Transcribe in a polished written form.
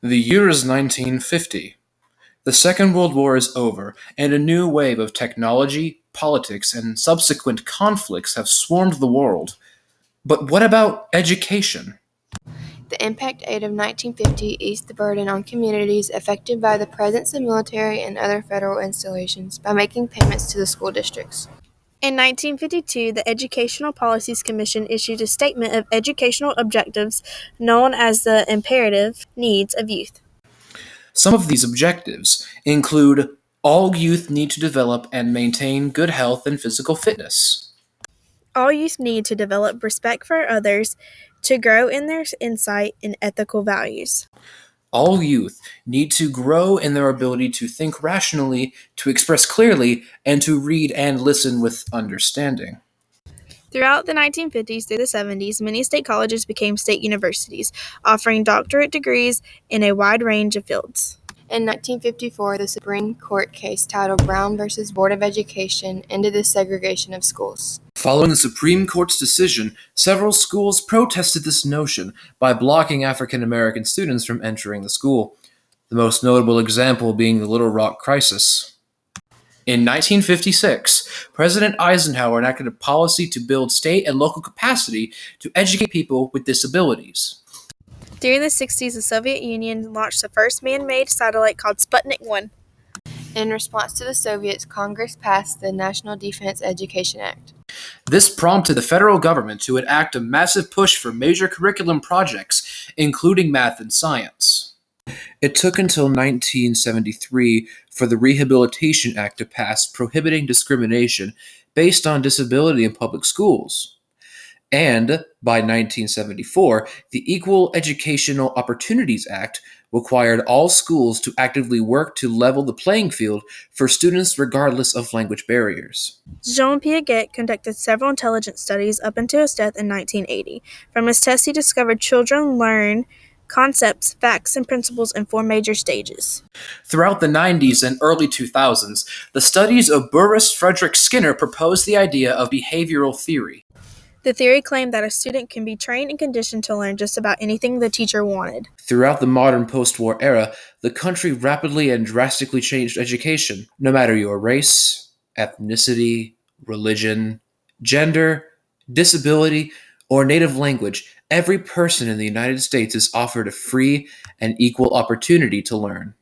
The year is 1950. The Second World War is over, and a new wave of technology, politics, and subsequent conflicts have swarmed the world. But what about education? The Impact Act of 1950 eased the burden on communities affected by the presence of military and other federal installations by making payments to the school districts. In 1952, the Educational Policies Commission issued a statement of educational objectives known as the Imperative Needs of Youth. Some of these objectives include all youth need to develop and maintain good health and physical fitness. All youth need to develop respect for others, to grow in their insight and ethical values. All youth need to grow in their ability to think rationally, to express clearly, and to read and listen with understanding. Throughout the 1950s through the 70s, many state colleges became state universities, offering doctorate degrees in a wide range of fields. In 1954, the Supreme Court case titled Brown v. Board of Education ended the segregation of schools. Following the Supreme Court's decision, several schools protested this notion by blocking African American students from entering the school, the most notable example being the Little Rock Crisis. In 1956, President Eisenhower enacted a policy to build state and local capacity to educate people with disabilities. During the 60s, the Soviet Union launched the first man-made satellite called Sputnik 1. In response to the Soviets, Congress passed the National Defense Education Act. This prompted the federal government to enact a massive push for major curriculum projects, including math and science. It took until 1973 for the Rehabilitation Act to pass prohibiting discrimination based on disability in public schools. And by 1974, the Equal Educational Opportunities Act required all schools to actively work to level the playing field for students regardless of language barriers. Jean Piaget conducted several intelligence studies up until his death in 1980. From his tests, he discovered children learn concepts, facts, and principles in 4 major stages. Throughout the 90s and early 2000s, the studies of Burrus Frederick Skinner proposed the idea of behavioral theory. The theory claimed that a student can be trained and conditioned to learn just about anything the teacher wanted. Throughout the modern post-war era, the country rapidly and drastically changed education. No matter your race, ethnicity, religion, gender, disability, or native language, every person in the United States is offered a free and equal opportunity to learn.